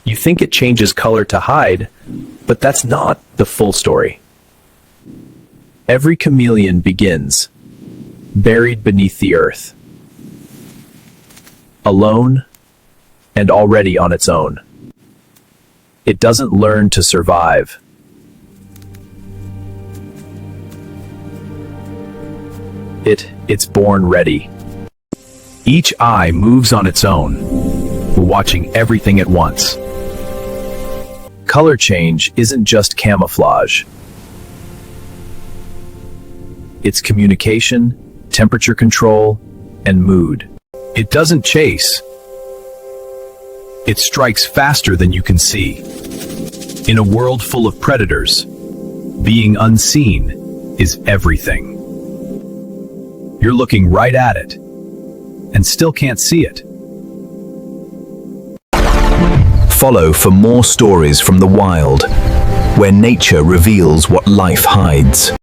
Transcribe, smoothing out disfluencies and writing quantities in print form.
You think it changes color to hide, but that's not the full story. Every chameleon begins buried beneath the earth, alone and already on its own. It doesn't learn to survive. It's born ready. Each eye moves on its own, watching everything at once. Color change isn't just camouflage. It's communication, temperature control, and mood. It doesn't chase. It strikes faster than you can see. In a world full of predators, being unseen is everything. You're looking right at it, and still can't see it. Follow for more stories from the wild, where nature reveals what life hides.